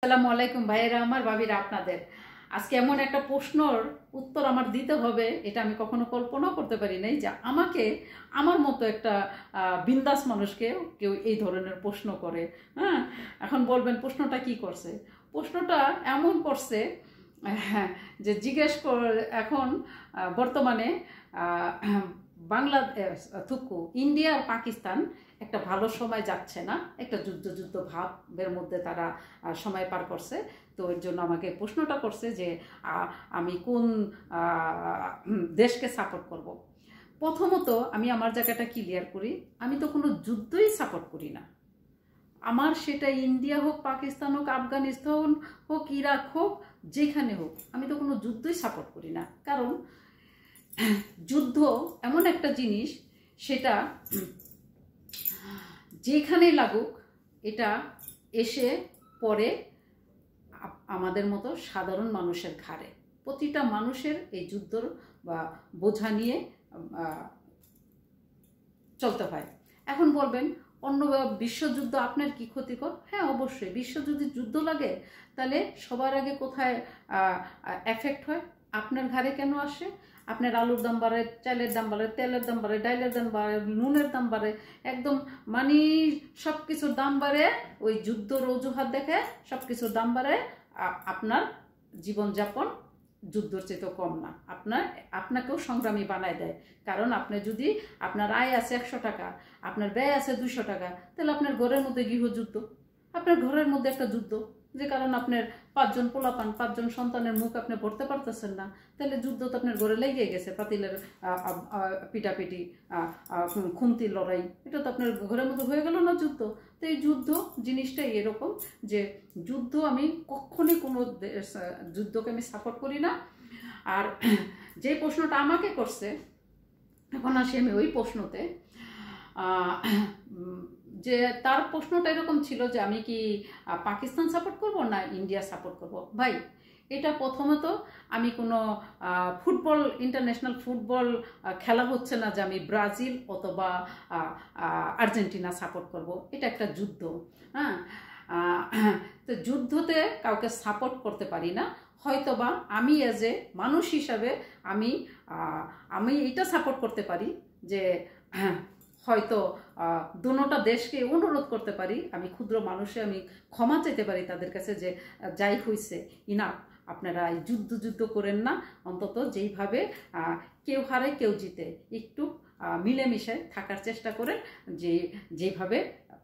আসসালামু আলাইকুম ভাইয়েরা আমার ভাবিরা আপনাদের আজকে এমন একটা প্রশ্নের উত্তর আমার দিতে হবে এটা আমি কখনো কল্পনাও করতে পারি নাই যে আমাকে আমার মতো একটা বিন্দাস মানুষকে কেউ এই ধরনের প্রশ্ন করে। হ্যাঁ, এখন বলবেন প্রশ্নটা কি করছে? প্রশ্নটা এমন করছে যে জিজ্ঞেস এখন বর্তমানে বাংলাদেশ থুকু ইন্ডিয়া আর পাকিস্তান একটা ভালো সময় যাচ্ছে না, একটা যুদ্ধ ভাবের মধ্যে তারা সময় পার করছে। তো এর জন্য আমাকে প্রশ্নটা করছে যে আমি কোন দেশকে সাপোর্ট করব। প্রথমত আমি আমার জায়গাটা ক্লিয়ার করি, আমি তো কোনো যুদ্ধই সাপোর্ট করি না। আমার সেটা ইন্ডিয়া হোক, পাকিস্তান হোক, আফগানিস্তান হোক, ইরাক হোক, যেখানে হোক, আমি তো কোনো যুদ্ধই সাপোর্ট করি না। কারণ যুদ্ধ এমন একটা জিনিস, সেটা যেখানেই লাগুক এটা এসে পড়ে আমাদের মতো সাধারণ মানুষের ঘাড়ে। প্রতিটা মানুষের এই যুদ্ধর বা বোঝা নিয়ে চলতে হয়। এখন বলবেন অন্য বিশ্বযুদ্ধ আপনার কি ক্ষতিকর? হ্যাঁ, অবশ্যই। বিশ্বযুদ্ধে যুদ্ধ লাগে তাহলে সবার আগে কোথায় এফেক্ট হয়? আপনার ঘাড়ে কেন আসে? আপনার আলুর দাম বাড়ে, চালের দাম বাড়ে, তেলের দাম বাড়ে, ডাইলের দাম বাড়ে, নুনের দাম বাড়ে, একদম সব কিছুর দাম বাড়ে। ওই যুদ্ধর অজুহাত দেখে সব কিছুর দাম বাড়ে। আপনার জীবনযাপন যুদ্ধর চেয়ে কম না, আপনাকেও সংগ্রামী বানায় দেয়। কারণ আপনি যদি আপনার আয় আছে 100 টাকা, আপনার ব্যয় আছে 200 টাকা, তাহলে আপনার ঘরের মধ্যে গৃহযুদ্ধ, আপনার ঘরের মধ্যে একটা যুদ্ধ। যে কারণ আপনার 5 জন পোলাপান, 5 জন সন্তানের মুখ আপনি পড়তে পারতেছেন না, তাহলে যুদ্ধ তো আপনার ঘরে লেগে গেছে। পাতিলের পিটাপিটি, খুন্তির লড়াই, এটা তো আপনার ঘরের মধ্যে হয়ে গেল না যুদ্ধ। তো এই যুদ্ধ জিনিসটাই এরকম যে যুদ্ধ আমি কখনোই কোনো যুদ্ধকে আমি সাপোর্ট করি না। আর যে প্রশ্নটা আমাকে করছে, এখন আসি আমি ওই প্রশ্নতে। যে তার প্রশ্নটা এরকম ছিল যে আমি কি পাকিস্তান সাপোর্ট করব না ইন্ডিয়া সাপোর্ট করব। ভাই, এটা প্রথমত আমি কোনো ফুটবল, ইন্টারন্যাশনাল ফুটবল খেলা হচ্ছে না যে আমি ব্রাজিল অথবা আর্জেন্টিনা সাপোর্ট করব। এটা একটা যুদ্ধ। হ্যাঁ, তো যুদ্ধতে কাউকে সাপোর্ট করতে পারি না। হয়তোবা আমি এজ এ মানুষ হিসাবে আমি এটা সাপোর্ট করতে পারি যে হয়তো দুটোটা দেশকে অনুরোধ করতে পারি, আমি ক্ষুদ্র মানুষে আমি ক্ষমা চাইতে পারি তাদের কাছে যে যাই হয়েছে ইনাফ, আপনারা যুদ্ধ করেন না। অন্তত যেইভাবে কেউ হারে কেউ জিতে, একটু মিলেমিশে থাকার চেষ্টা করেন, যেভাবে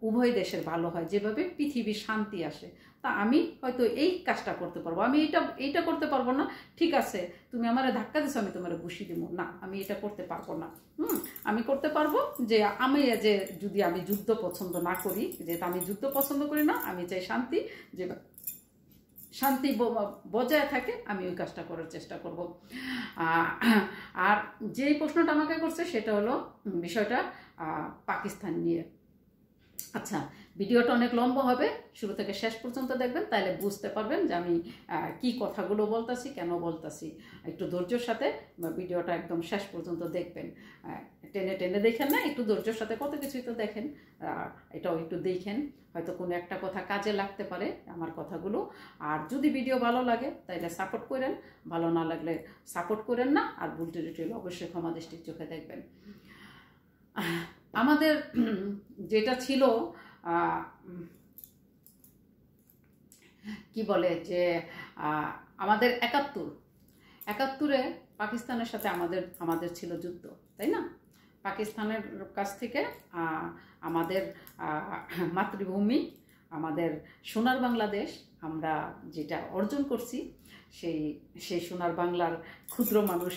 উভয় দেশের ভালো হয়, যেভাবে পৃথিবীর শান্তি আসে। তা আমি হয়তো এই কাজটা করতে পারবো। আমি এইটা করতে পারবো না, ঠিক আছে তুমি আমার ধাক্কা দিছো, আমি তোমার ঘুষি দিব না, আমি এটা করতে পারবো না। আমি করতে পারবো যে যদি আমি যুদ্ধ পছন্দ না করি, যেটা আমি যুদ্ধ পছন্দ করি না, আমি চাই শান্তি, যে শান্তি বজায় থাকে, আমি ওই কাজটা করার চেষ্টা করব। আর যেই প্রশ্নটা আমাকে করছে সেটা হলো বিষয়টা পাকিস্তান নিয়ে। আচ্ছা, ভিডিওটা অনেক লম্বা হবে, শুরু থেকে শেষ পর্যন্ত দেখবেন, তাহলে বুঝতে পারবেন যে আমি কি কথাগুলো বলতাছি, কেন বলতাছি। একটু ধৈর্যের সাথে ভিডিওটা একদম শেষ পর্যন্ত দেখবেন। টেনে টেনে দেখেন না, একটু ধৈর্যের সাথে, কত কিছুই তো দেখেন, এটাও একটু দেখেন, হয়তো কোনো একটা কথা কাজে লাগতে পারে আমার কথাগুলো। আর যদি ভিডিও ভালো লাগে তাহলে সাপোর্ট করেন, ভালো না লাগলে সাপোর্ট করেন না। আর ভুল ত্রুটি অবশ্যই ক্ষমা দৃষ্টির চোখে দেখবেন। আমাদের যেটা ছিল কি বলে যে আমাদের 71-এ পাকিস্তানের সাথে আমাদের ছিল যুদ্ধ, তাই না? পাকিস্তানের কাছ থেকে আমাদের মাতৃভূমি, আমাদের সোনার বাংলাদেশ, আমরা যেটা অর্জন করছি, সেই সোনার বাংলার ক্ষুদ্র মানুষ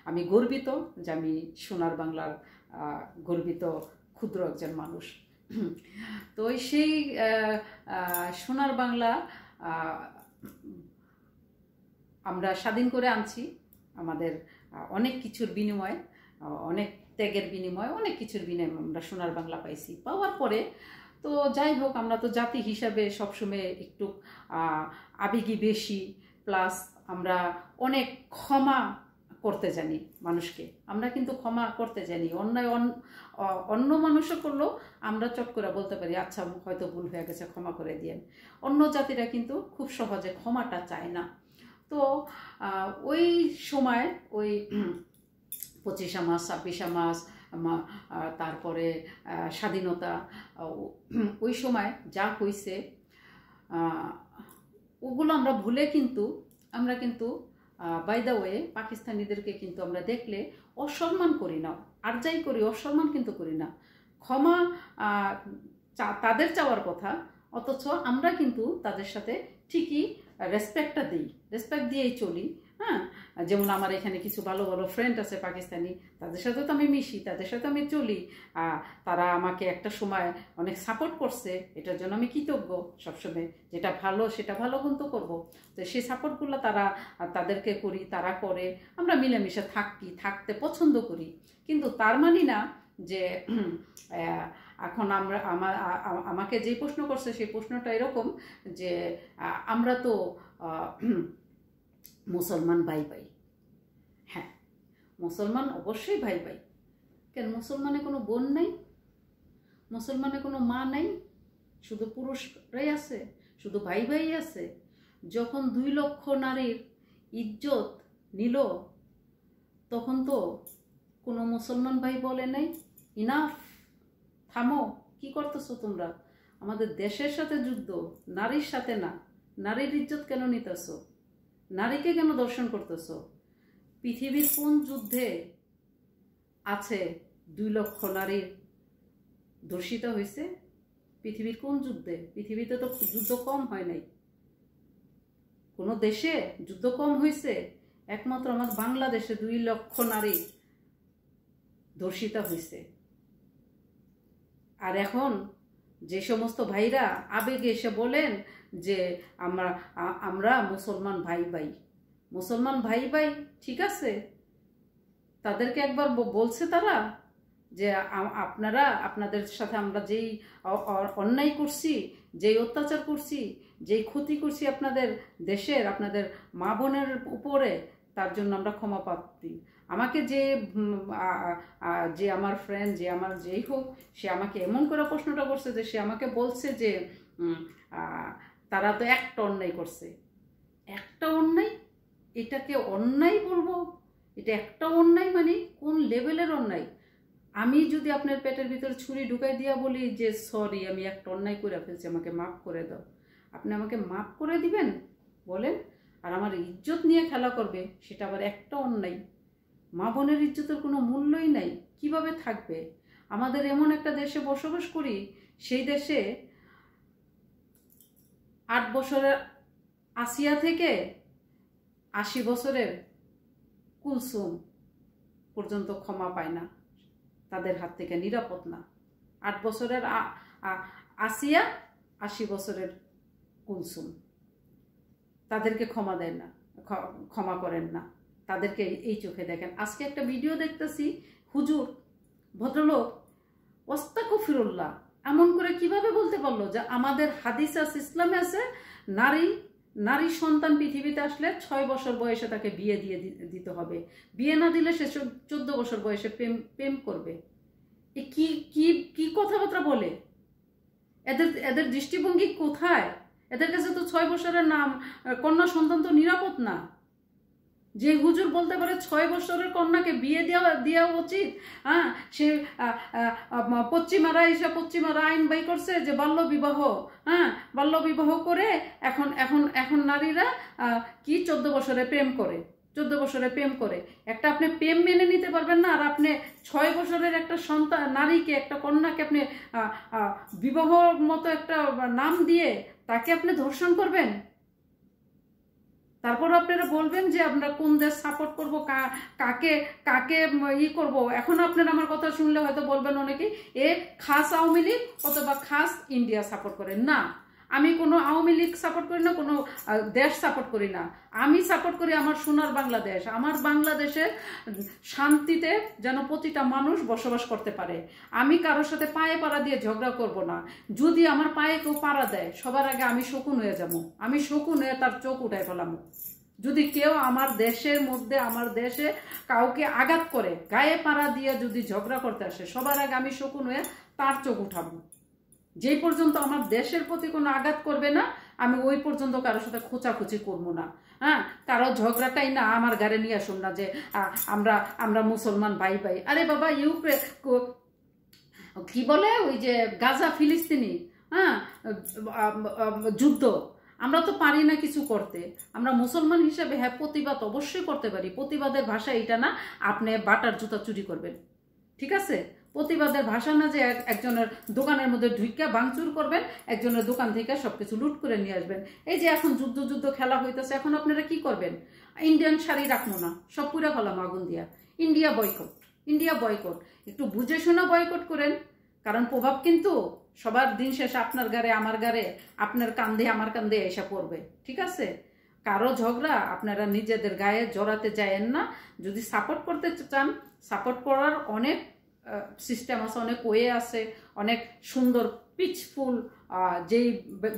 আমি গর্বিত যে আমি সোনার বাংলার গর্বিত ক্ষুদ্র একজন মানুষ। তো সেই সোনার বাংলা আমরা স্বাধীন করে আনছি আমাদের অনেক কিছুর বিনিময়ে, অনেক ত্যাগের বিনিময়ে, অনেক কিছুর বিনিময়ে আমরা সোনার বাংলা পাইছি। পাওয়ার পরে তো যাই হোক, আমরা তো জাতি হিসাবে সবসময় একটু আবেগী বেশি, প্লাস আমরা অনেক ক্ষমা করতে জানি মানুষকে, আমরা কিন্তু ক্ষমা করতে জানি। অন্যায় অন্য মানুষও করলেও আমরা চট করে বলতে পারি আচ্ছা হয়তো ভুল হয়ে গেছে, ক্ষমা করে দিয়েন। অন্য জাতিরা কিন্তু খুব সহজে ক্ষমাটা চায় না। তো ওই সময় ওই 25শে মার্চ 26শে মার্চ তারপরে স্বাধীনতা, ওই সময় যা হয়েছে ওগুলো আমরা ভুলে কিন্তু আমরা কিন্তু বাই দ্য ওয়ে পাকিস্তানিদেরকে কিন্তু আমরা দেখলে অসম্মান করি না, আর যাই করি অসম্মান কিন্তু করি না। ক্ষমা তাদের চাওয়ার কথা, অথচ আমরা কিন্তু তাদের সাথে ঠিকই রেসপেক্টটা দিই, রেসপেক্ট দিয়েই চলি। হ্যাঁ, যেমন আমার এখানে কিছু ভালো ভালো ফ্রেন্ড আছে পাকিস্তানি, তাদের সাথে তো আমি মিশি, তাদের সাথে আমি চলি। তারা আমাকে একটা সময় অনেক সাপোর্ট করছে, এটার জন্য আমি কৃতজ্ঞ সবসময়। যেটা ভালো সেটা ভালো কিন্তু করবো। তো সেই সাপোর্টগুলো তাদেরকে করি, তারা করে, আমরা মিলেমিশে থাকতে পছন্দ করি। কিন্তু তার মানে না যে এখন আমাকে যে প্রশ্ন করছে সেই প্রশ্নটা এরকম যে আমরা তো মুসলমান ভাই ভাই। হ্যাঁ, মুসলমান অবশ্যই ভাই ভাই। কেন মুসলমানে কোনো বোন নাই? মুসলমানে কোনো মা নাই? শুধু পুরুষরাই আছে? শুধু ভাই ভাই আছে? যখন 2 লক্ষ নারীর ইজ্জত নিল তখন তো কোনো মুসলমান ভাই বলে নাই ইনাফ, থামো, কি করতেছো তোমরা? আমাদের দেশের সাথে যুদ্ধ, নারীর সাথে না। নারীর ইজ্জত কেন নিতেছো? নারীকে কেন দর্শন করতেছো? পৃথিবীর কোন যুদ্ধে আছে 2 লক্ষ নারীর ধর্ষিত হয়েছে? পৃথিবীর কোন যুদ্ধে? পৃথিবীতে তো যুদ্ধ কম হয় নাই। কোন দেশে যুদ্ধ কম হয়েছে? একমাত্র আমাদের বাংলাদেশে 2 লক্ষ নারী ধর্ষিত হয়েছে। আর এখন যে সমস্ত ভাইরা আবেগে এসে বলেন যে আমরা মুসলমান ভাই ভাই, মুসলমান ভাই ভাই, ঠিক আছে, তাদেরকে একবার বলছে তারা যে আপনাদের সাথে আমরা যেই অন্যায় করছি, যেই অত্যাচার করছি, যেই ক্ষতি করছি আপনাদের দেশের, আপনাদের মা বোনের উপরে, তার জন্য আমরা ক্ষমা প্রার্থী। আমাকে যে আমার ফ্রেন্ড, যে আমার যেই হোক, সে আমাকে এমন করে প্রশ্নটা করছে যে সে আমাকে বলছে যে তারা তো একটা অন্যায় করছে। একটা অন্যায়? এটাকে অন্যায় বলবো? এটা একটা অন্যায় মানে কোন লেভেলের অন্যায়? আমি যদি আপনার পেটের ভিতরে ছুরি ঢুকাই দিয়া বলি যে সরি, আমি একটা অন্যায় করে ফেলছি, আমাকে মাফ করে দাও, আপনি আমাকে মাফ করে দিবেন বলেন? আর আমার ইজ্জত নিয়ে খেলা করবে, সেটা আবার একটা অন্যায়? মা বোনের ইজ্জতের কোনো মূল্যই নাই, কিভাবে থাকবে? আমাদের এমন একটা দেশে বসবাস করি, সেই দেশে 8 বছরের আসিয়া থেকে 80 বছরের কুলসুম পর্যন্ত ক্ষমা পায় না, তাদের হাত থেকে নিরাপদ না। 8 বছরের আসিয়া, 80 বছরের কুলসুম, তাদেরকে ক্ষমা দেন না, ক্ষমা করেন না, তাদেরকে এই চোখে দেখেন। আজকে একটা ভিডিও দেখতেছি, হুজুর ভদ্রলোক ওয়াস্তাগফিরুল্লাহ এমন করে কিভাবে বলতে পারলো যে আমাদের হাদিস আছে, ইসলামে আছে, নারী সন্তান পৃথিবীতে আসলে 6 বছর বয়সে তাকে বিয়ে দিয়ে দিতে হবে, বিয়ে না দিলে সে 14 বছর বয়সে প্রেম করবে। এ কি কি কি কথাবার্তা বলে? এদের দৃষ্টিভঙ্গি কোথায়? এদের কাছে তো 6 বছরের কন্যা সন্তান তো নিরাপদ না। যে হুজুর বলতে পারে 6 বছরের কন্যাকে বিয়ে দেওয়া উচিত, হ্যাঁ, সে পশ্চিমারা আইন বাই করছে যে বাল্য বিবাহ, হ্যাঁ, বাল্য বিবাহ করে এখন নারীরা কি 14 বছরে প্রেম করে, 14 বছরে প্রেম করে। একটা আপনি প্রেম মেনে নিতে পারবেন না, আর আপনি 6 বছরের একটা সন্তান নারীকে, একটা কন্যাকে আপনি বিবাহর মতো একটা নাম দিয়ে তাকে আপনি ধর্ষণ করবেন। তারপর আপনারা বলবেন যে আমরা কোন দেশ সাপোর্ট করবো, কাকে করব। এখন আপনারা আমার কথা শুনলে হয়তো বলবেন অনেকে এ খাস আওয়ামী লীগ অথবা খাস ইন্ডিয়া সাপোর্ট করেন। না, আমি কোনো আওয়ামী লীগ সাপোর্ট করি না, কোনো দেশ সাপোর্ট করি না। আমি সাপোর্ট করি আমার সোনার বাংলাদেশ। আমার বাংলাদেশে শান্তিতে যেন প্রতিটা মানুষ বসবাস করতে পারে। আমি কারোর সাথে পায়ে পাড়া দিয়ে ঝগড়া করব না। যদি আমার পায়ে কেউ পাড়া দেয়, সবার আগে আমি শকুন হয়ে যাবো, আমি শকুন হয়ে তার চোখ উঠাই ফেলাম। যদি কেউ আমার দেশের মধ্যে, আমার দেশে কাউকে আঘাত করে, গায়ে পাড়া দিয়ে যদি ঝগড়া করতে আসে, সবার আগে আমি শকুন হয়ে তার চোখ উঠাবো। যেই পর্যন্ত আমার দেশের প্রতি কোনো আঘাত করবে না, আমি ওই পর্যন্ত কারোর সাথে খোঁচাখুচি করবো না। হ্যাঁ, কারো ঝগড়াটাই না আমার গাড়ি নিয়ে আসুন না যে আমরা আমরা মুসলমান ভাই ভাই। আরে বাবা, ইউক্রেন কি বলে ওই যে গাজা ফিলিস্তিনি, হ্যাঁ, যুদ্ধ, আমরা তো পারি না কিছু করতে। আমরা মুসলমান হিসেবে হ্যাঁ প্রতিবাদ অবশ্যই করতে পারি। প্রতিবাদের ভাষা এটা না আপনি বাটার জুতা চুরি করবেন, ঠিক আছে? প্রতিবাদের ভাষা না যে একজনের দোকানের মধ্যে ঢুইকা ভাঙচুর করবেন, একজনের দোকান থেকে সবকিছু লুট করে নিয়ে আসবেন। এই যে এখন যুদ্ধ যুদ্ধ খেলা হইতেছে, এখন আপনারা কি করবেন? ইন্ডিয়ান শাড়ি রাখবো না, সব পুরা ফেলাম আগুন দিয়া। India boycott, India boycott. একটু বুঝে শুনে বয়কট করেন, কারণ প্রভাব কিন্তু সবার দিন শেষে আপনার গাড়ে, আমার গাড়ে, আপনার কান্দে আমার কান্দে এসে পড়বে, ঠিক আছে? কারো ঝগড়া আপনারা নিজেদের গায়ে জড়াতে যায়েন না। যদি সাপোর্ট করতে চান, সাপোর্ট করার অনেক সিস্টেম আছে, অনেক ওয়ে আছে, অনেক সুন্দর পিচফুল যেই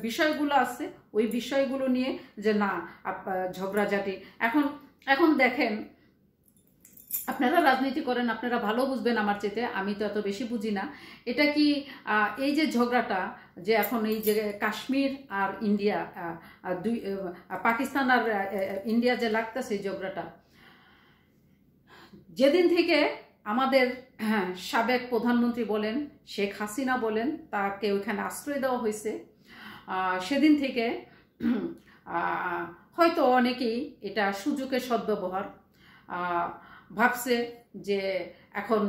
বিষয়গুলো আছে ওই বিষয়গুলো নিয়ে যে না ঝগড়াঝাটি। এখন এখন দেখেন, আপনারা রাজনীতি করেন, আপনারা ভালো বুঝবেন আমার চেয়ে, আমি তো এত বেশি বুঝি না। এটা কি এই যে ঝগড়াটা যে এখন এই যে কাশ্মীর আর ইন্ডিয়া, দুই পাকিস্তান আর ইন্ডিয়া যে লাগতেছে এই ঝগড়াটা, যেদিন থেকে আমাদের সাবেক প্রধানমন্ত্রী বলেন, শেখ হাসিনা বলেন, তাকে ওইখানে আশ্রয় দেওয়া হয়েছে, সেদিন থেকে হয়তো অনেকেই এটা সুযোগের সদ্ব্যবহার ভাবছে যে এখন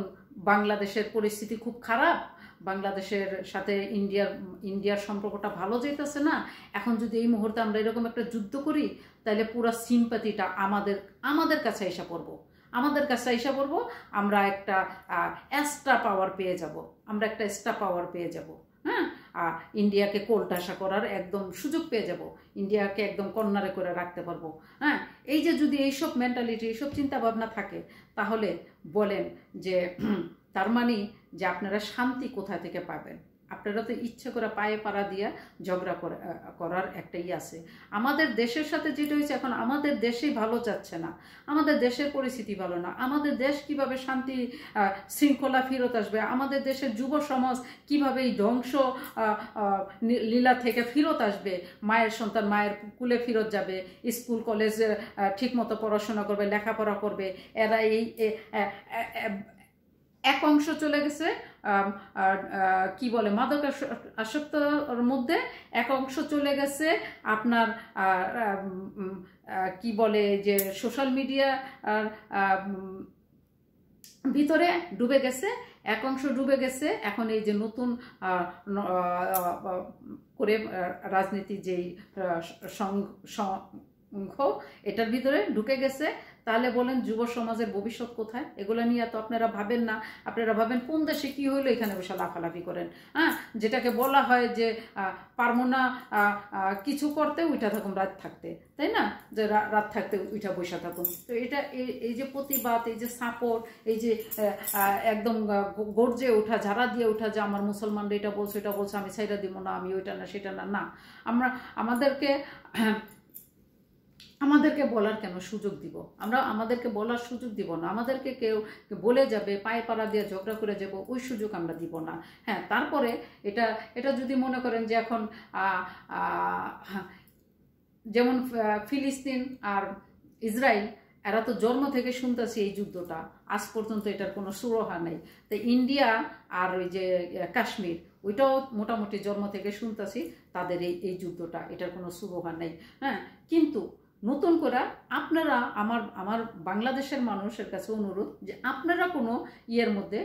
বাংলাদেশের পরিস্থিতি খুব খারাপ, বাংলাদেশের সাথে ইন্ডিয়ার সম্পর্কটা ভালো যাইতেছে না, এখন যদি এই মুহূর্তে আমরা এরকম একটা যুদ্ধ করি তাহলে পুরো সিম্পাতিটা আমাদের কাছে এসে পড়বো, আমাদের কাছে এসে পড়বো, আমরা একটা এক্সট্রা পাওয়ার পেয়ে যাব, আমরা একটা এক্সট্রা পাওয়ার পেয়ে যাব। হ্যাঁ, ইন্ডিয়াকে কোলটাসা করার একদম সুযোগ পেয়ে যাব, ইন্ডিয়াকে একদম কর্নারে করে রাখতে পারবো। হ্যাঁ, এই যে যদি এইসব মেন্টালিটি, এইসব চিন্তা ভাবনা থাকে, তাহলে বলেন যে তার মানে যে আপনারা শান্তি কোথা থেকে পাবেন? আপনারা তো ইচ্ছে করে পায়ে পাড়া দিয়া ঝগড়া করার একটাই আছে। আমাদের দেশের সাথে যেটা হয়েছে, এখন আমাদের দেশেই ভালো যাচ্ছে না, আমাদের দেশের পরিস্থিতি ভালো না। আমাদের দেশ কিভাবে শান্তি শৃঙ্খলা ফেরত আসবে? আমাদের দেশের যুব সমাজ কিভাবে এই ধ্বংস লীলা থেকে ফেরত আসবে? মায়ের সন্তান মায়ের কুলে ফেরত যাবে, স্কুল কলেজ ঠিকমতো পড়াশোনা করবে, লেখাপড়া করবে। এরা এই এক অংশ চলে গেছে কি বলে মাদক আসক্তর মধ্যে, এক অংশ চলে গেছে আপনার কি বলে যে সোশ্যাল মিডিয়া ভিতরে ডুবে গেছে, এক অংশ ডুবে গেছে এখন এই যে নতুন করে রাজনীতি যেই সংঘ এটার ভিতরে ঢুকে গেছে। তাহলে বলেন যুব সমাজের ভবিষ্যৎ কোথায়? এগুলো নিয়ে তো আপনারা ভাবেন না। আপনারা ভাবেন কোন দেশে কি হইলো এখানে বসে লাফালাফি করেন। হ্যাঁ, যেটাকে বলা হয় যে পারবো না কিছু করতে, উঠা থাকুন রাত থাকতে, তাই না? যে রাত থাকতে উঠা বসে থাকুন। তো এটা এই যে প্রতিবাদ, এই যে সাপোর্ট, এই যে একদম গর্জে ওঠা, ঝাড়া দিয়ে ওঠা যে আমার মুসলমানরা এটা বলছে এটা বলছে, আমি ছাইরা দিব না, আমি ওইটা না সেটা না, না আমরা আমাদেরকে বলার কেন সুযোগ দিব? আমরা আমাদেরকে বলার সুযোগ দিব না। আমাদেরকে কেউ বলে যাবে, পায়ে পাড়া দিয়ে ঝগড়া করে যাব, ওই সুযোগ আমরা দিব না। হ্যাঁ, তারপরে এটা যদি মনে করেন যে এখন যেমন ফিলিস্তিন আর ইসরায়েল, এরা তো জন্ম থেকে শুনতেছি এই যুদ্ধটা, আজ পর্যন্ত এটার কোনো সুরাহা নেই। তো ইন্ডিয়া আর ওই যে কাশ্মীর, ওইটাও মোটামুটি জন্ম থেকে শুনতেছি তাদের এই যুদ্ধটা, এটার কোনো সুরাহা নেই। হ্যাঁ, কিন্তু নতুন করে আপনারা আমার বাংলাদেশের মানুষের কাছে অনুরোধ যে আপনারা কোনো ইয়ের মধ্যে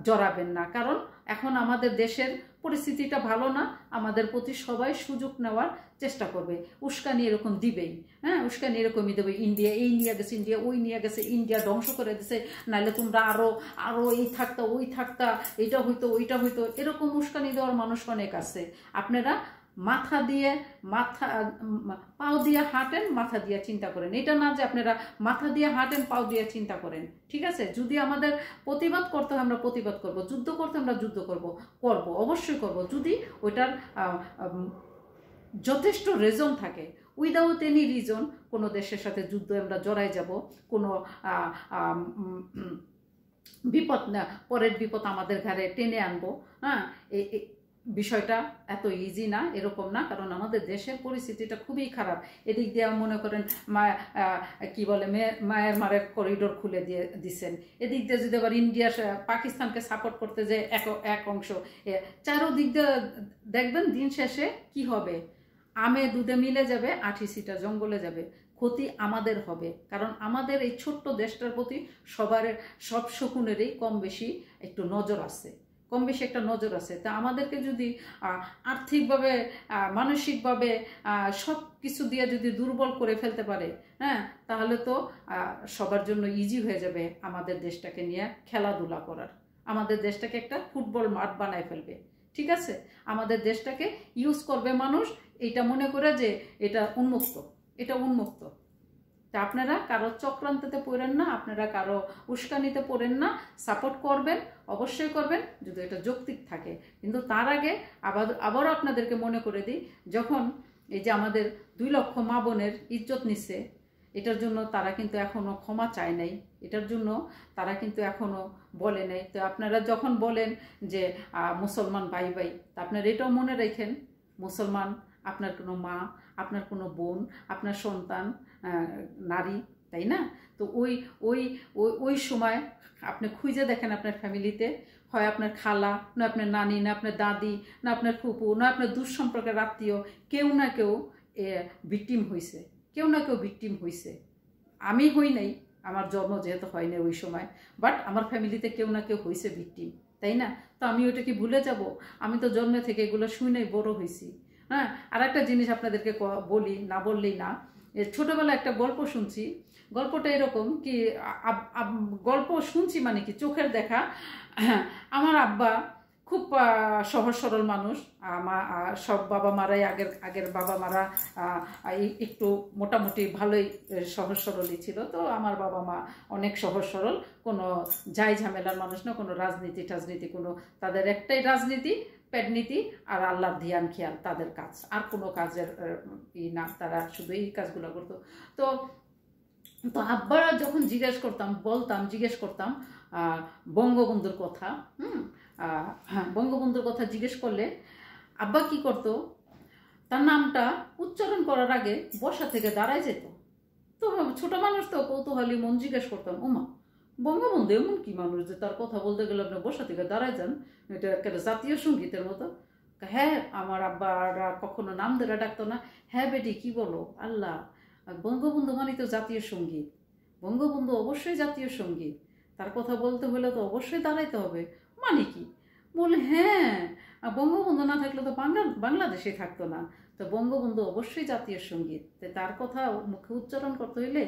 জড়াবেন না, কারণ এখন আমাদের দেশের পরিস্থিতিটা ভালো না। আমাদের প্রতি সবাই সুযোগ নেওয়ার চেষ্টা করবে, উস্কানি এরকম দিবেই। হ্যাঁ, উস্কানি এরকমই দেবে, ইন্ডিয়া এই নিয়ে গেছে, ইন্ডিয়া ওই নিয়ে গেছে, ইন্ডিয়া ধ্বংস করে দিছে, নাহলে তোমরা আরো এই থাকতা ওই থাকতা, এইটা হইতো ওইটা হইতো, এরকম উস্কানি দেওয়ার মানুষ অনেক আছে। আপনারা পাও দিয়ে হাঁটেন, মাথা দিয়ে চিন্তা করেন। এটা না যে আপনারা মাথা দিয়ে হাঁটেন, পাও দিয়ে চিন্তা করেন, ঠিক আছে? যদি আমাদের প্রতিবাদ করতে হয় আমরা প্রতিবাদ করব, যুদ্ধ করতে আমরা যুদ্ধ করব, অবশ্যই করব, যদি ওইটার যথেষ্ট রেজন থাকে, উইদাউট এনি রিজন কোনো দেশের সাথে যুদ্ধ আমরা জড়াই যাব, কোনো বিপদ না, পরের বিপদ আমাদের ঘাড়ে টেনে আনবো। হ্যাঁ, বিষয়টা এত ইজি না, এরকম না, কারণ আমাদের দেশের পরিস্থিতিটা খুবই খারাপ। এদিক দিয়ে মনে করেন কি বলে মায়ের করিডোর খুলে দিচ্ছেন, এদিক দিয়ে যদি আবার ইন্ডিয়া পাকিস্তানকে সাপোর্ট করতে যে এক অংশ, চারোদিক দিয়ে দেখবেন দিন শেষে কি হবে, আমে দুধে মিলে যাবে, আঠি সিটা জঙ্গলে যাবে, ক্ষতি আমাদের হবে। কারণ আমাদের এই ছোট্ট দেশটার প্রতি সব শকুনেরই কম বেশি একটু নজর আছে, কম বেশি একটা নজর আছে। তা আমাদেরকে যদি আর্থিকভাবে মানসিকভাবে সব কিছু দিয়ে যদি দুর্বল করে ফেলতে পারে, হ্যাঁ, তাহলে তো সবার জন্য ইজি হয়ে যাবে আমাদের দেশটাকে নিয়ে খেলাধুলা করার। আমাদের দেশটাকে একটা ফুটবল মাঠ বানায় ফেলবে, ঠিক আছে? আমাদের দেশটাকে ইউজ করবে মানুষ এটা মনে করে যে এটা উন্মুক্ত, এটা উন্মুক্ত। তা আপনারা কারো চক্রান্ততে পড়েন না, আপনারা কারো উস্কানিতে পড়েন না, সাপোর্ট করবেন, অবশ্যই করবেন যদি এটা যৌক্তিক থাকে। কিন্তু তার আগে আবারও আপনাদেরকে মনে করে দিই, যখন এই যে আমাদের 2 লক্ষ মা বোনের ইজ্জত নিচ্ছে, এটার জন্য তারা কিন্তু এখনও ক্ষমা চায় নাই, এটার জন্য তারা কিন্তু এখনও বলে নাই। তো আপনারা যখন বলেন যে মুসলমান ভাই ভাই, তা আপনারা এটাও মনে রাখেন, মুসলমান আপনার কোনো মা, আপনার কোনো বোন, আপনার সন্তান, নারী, তাই না? তো ওই ওই ওই সময় আপনি খুঁজে দেখেন আপনার ফ্যামিলিতে, হয় আপনার খালা, না আপনার নানি, না আপনার দাদি, না আপনার ফুপু, না আপনার দূর সম্পর্কের আত্মীয়, কেউ না কেউ ভিকটিম হয়েছে, কেউ না কেউ ভিকটিম হয়েছে। আমি হই নাই, আমার জন্ম যেহেতু হয় না ওই সময়, বাট আমার ফ্যামিলিতে কেউ না কেউ হয়েছে ভিকটিম, তাই না? তো আমি ওটা কি ভুলে যাব? আমি তো জন্ম থেকে এগুলো শুনেই বড় হয়েছি। হ্যাঁ, আর একটা জিনিস আপনাদেরকে বলি, না বললেই না, ছোটবেলায় একটা গল্প শুনছি। গল্পটা এরকম কি, গল্প শুনছি মানে কি চোখের দেখা। আমার আব্বা খুব সহজ সরল মানুষ, সব বাবা মারাই আগের বাবা মারা একটু মোটামুটি ভালোই সহজ সরলই ছিল। তো আমার বাবা মা অনেক সহজ সরল, কোনো যাই ঝামেলার মানুষ না, কোনো রাজনীতি টাজনীতি, কোনো তাদের একটাই রাজনীতি, পেটনীতি আর আল্লাহর ধ্যান খেয়াল তাদের কাজ, আর কোনো কাজের না, তারা শুধু এই কাজগুলো করতো। তো তো আব্বারা যখন জিজ্ঞেস করতাম বঙ্গবন্ধুর কথা, বঙ্গবন্ধুর কথা জিজ্ঞেস করলে আব্বা কি করতো, তার নামটা উচ্চারণ করার আগে বসা থেকে দাঁড়ায় যেত। তো ছোট মানুষ তো কৌতূহলী মন জিজ্ঞেস করতাম, ওমা বঙ্গবন্ধু এমন কি মানুষ যে তার কথা বলতে গেলে আপনি বসা থেকে দাঁড়ায় যান, এটা একটা জাতীয় সঙ্গীতের মতো। হ্যাঁ, আমার আব্বারা কখনো নাম ধরে ডাকতো না। হ্যাঁ বেটি কি বলো, আল্লাহ, বঙ্গবন্ধু মানে তো জাতীয় সঙ্গীত, বঙ্গবন্ধু অবশ্যই জাতীয় সঙ্গীত, তার কথা বলতে হলে তো অবশ্যই দাঁড়াইতে হবে। মানে কি? বলে হ্যাঁ, বঙ্গবন্ধু না থাকলে তো বাংলাদেশে থাকতো না, তো বঙ্গবন্ধু অবশ্যই জাতীয় সঙ্গীত, তার কথা মুখে উচ্চারণ করতে হইলে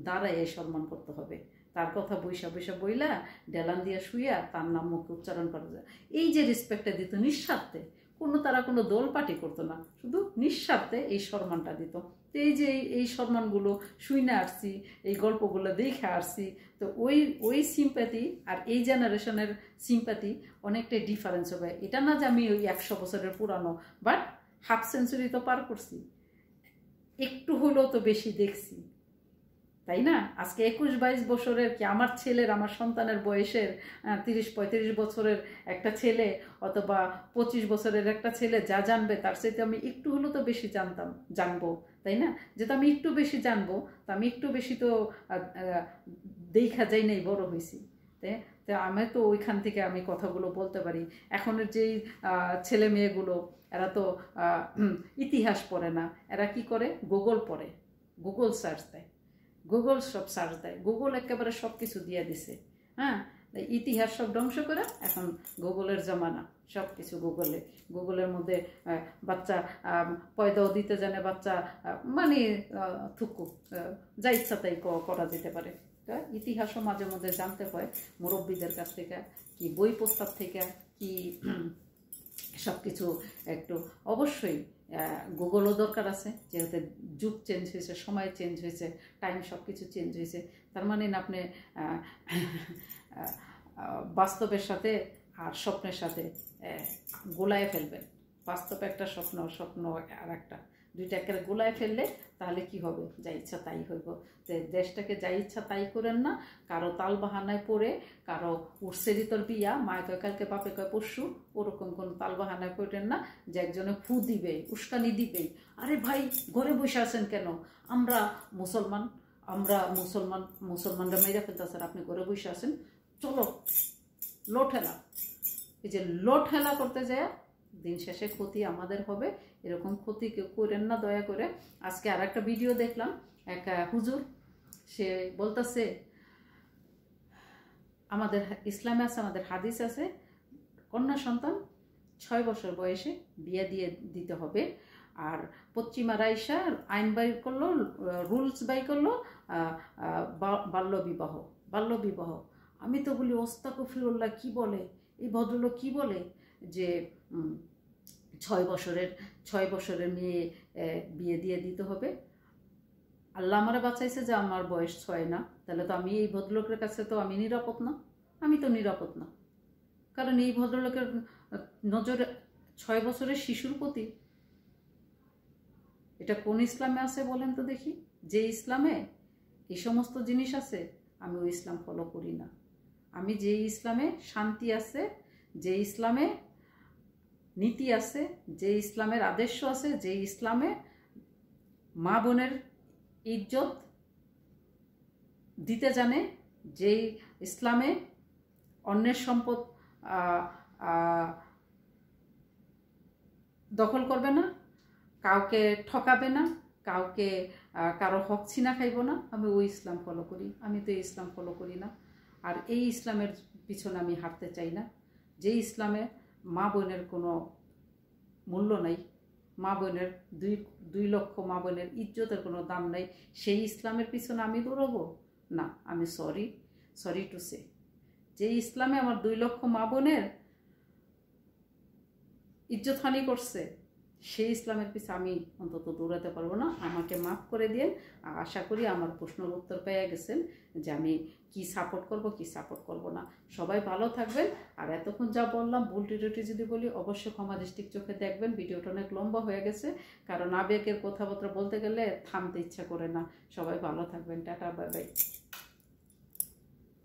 দাঁড়ায় সম্মান করতে হবে, তার কথা বৈশা বইলা ডেলান দিয়া শুইয়া তার নাম মুখে উচ্চারণ করা যায়। এই যে রেসপেক্টটা দিত নিঃস্বার্থে, তারা কোনো দল পার্টি করতো না, শুধু নিঃস্বার্থে এই সম্মানটা দিত। তো এই যে এই সম্মানগুলো শুনে আসছি, এই গল্পগুলো দেখে আসছি, তো ওই সিম্প্যাথি আর এই জেনারেশনের সিম্প্যাথি অনেকটাই ডিফারেন্স হবে। এটা না যে আমি ওই 100 বছরের পুরানো, বাট হাফ সেঞ্চুরি তো পার করছি, একটু হলেও তো বেশি দেখছি, তাই না? আজকে 21-22 বছরের কি আমার ছেলের, আমার সন্তানের বয়সের 30-35 বছরের একটা ছেলে অথবা 25 বছরের একটা ছেলে যা জানবে তার চাইতে আমি একটু হলেও তো বেশি জানবো, তাই না? যেহেতু আমি একটু বেশি জানবো, তো আমি একটু বেশি তো দেখা যাই নাই, বড় হয়েছি, তাই তো আমি তো ওইখান থেকে আমি কথাগুলো বলতে পারি। এখনের যেই ছেলে মেয়েগুলো, এরা তো ইতিহাস পড়ে না, এরা কি করে, গুগল পড়ে, গুগল সার্চ দেয়, গুগল সব সার্চ দেয়, গুগল একেবারে সব কিছু দিয়ে দিছে। হ্যাঁ, ইতিহাস সব ধ্বংস করে এখন গুগলের জমানা, সব কিছু গুগলের মধ্যে বাচ্চা পয়দাও দিতে জানে, বাচ্চা মানে থুকু যা ইচ্ছা তাই করা যেতে পারে। ইতিহাসও মাঝে মধ্যে জানতে হয় মুরব্বীদের কাছ থেকে, কি বই প্রস্তাব থেকে, কি সব কিছু একটু অবশ্যই গুগলও দরকার আছে, যেহেতু যুগ চেঞ্জ হয়েছে, সময় চেঞ্জ হয়েছে, টাইম সব কিছু চেঞ্জ হয়েছে। তার মানে না আপনি বাস্তবের সাথে আর স্বপ্নের সাথে গোলায় ফেলবেন। বাস্তব একটা, স্বপ্ন আর একটা, দুইটা একেবারে গোলায় ফেললে তাহলে কি হবে, যা ইচ্ছা তাই হইব। দেশটাকে যা ইচ্ছা তাই করেন না, কারো তাল বাহানায় পড়ে, কারো উৎসেরই তোর বিয়া, মায় কয় কালকে বাপে কয় পরশু, ওরকম কোনো তাল বাহানায় পড়েন না যে একজনে ফু দিবে, উস্কানি দিবেই। আরে ভাই ঘরে বসে আছেন কেন? আমরা মুসলমানরা মেরে ফেলতেছেন, আপনি ঘরে বসে আছেন, চলো লো ঠেলা। এই যে লো ঠেলা করতে যায় দিন শেষে ক্ষতি আমাদের হবে। এরকম ক্ষতি কেউ করেন না দয়া করে। আজকে আর একটা ভিডিও দেখলাম, এক হুজুর, সে বলতেছে আমাদের ইসলামে আছে, আমাদের হাদিস আছে, কন্যা সন্তান 6 বছর বয়সে বিয়ে দিয়ে দিতে হবে। আর পশ্চিমারা এসে আইন বাইর করলো, রুলস বাইর করলো বাল্যবিবাহ। আমি তো বলি ওস্তাগফিরুল্লাহ, কি বলে এই ভদ্রলোক, কি বলে যে 6 বছরের মেয়ে বিয়ে দিয়ে দিতে হবে। আল্লাহ আমারে বাঁচাইছে যে আমার বয়স 6 না, তাহলে তো আমি এই ভদ্রলোকের কাছে তো আমি নিরাপদ না, আমি তো নিরাপদ না। কারণ এই ভদ্রলোকের নজরে 6 বছরের শিশুর প্রতি। এটা কোন ইসলামে আছে বলেন তো দেখি? যে ইসলামে এই সমস্ত জিনিস আছে আমি ওই ইসলাম ফলো করি না। আমি যে ইসলামে শান্তি আছে, যে ইসলামে নীতি আছে, যে ইসলামের আদর্শ আছে, যে ইসলামে মা বোনের ইজ্জত দিতে জানে, যেই ইসলামে অন্যের সম্পদ দখল করবে না, কাউকে ঠকাবে না, কাউকে কারো হক ছিনা খাইব না, আমি ওই ইসলাম ফলো করি। আমি তো এই ইসলাম ফলো করি না, আর এই ইসলামের পিছনে আমি হাঁটতে চাই না। যে ইসলামে মা বোনের কোনো মূল্য নাই, মা বোনের 2 লক্ষ মা বোনের ইজ্জতের কোনো দাম নাই, সেই ইসলামের পিছনে আমি দৌড়াবো না। আমি সরি টু সে, যে ইসলামে আমার 2 লক্ষ মা বোনের ইজ্জতহানি করছে, সেই ইসলামের পিছে আমি অন্তত দৌড়াতে পারবো না। আমাকে মাফ করে দিন। আর আশা করি আমার প্রশ্নের উত্তর পেয়ে গেছেন যে আমি কি সাপোর্ট করব না। সবাই ভালো থাকবেন। আর এতক্ষণ যা বললাম ভুল ত্রুটি যদি বলি অবশ্যই ক্ষমা দৃষ্টির চোখে দেখবেন। ভিডিওটা অনেক লম্বা হয়ে গেছে, কারণ আবেগের কথাবার্তা বলতে গেলে থামতে ইচ্ছা করে না। সবাই ভালো থাকবেন। Tata, bye bye.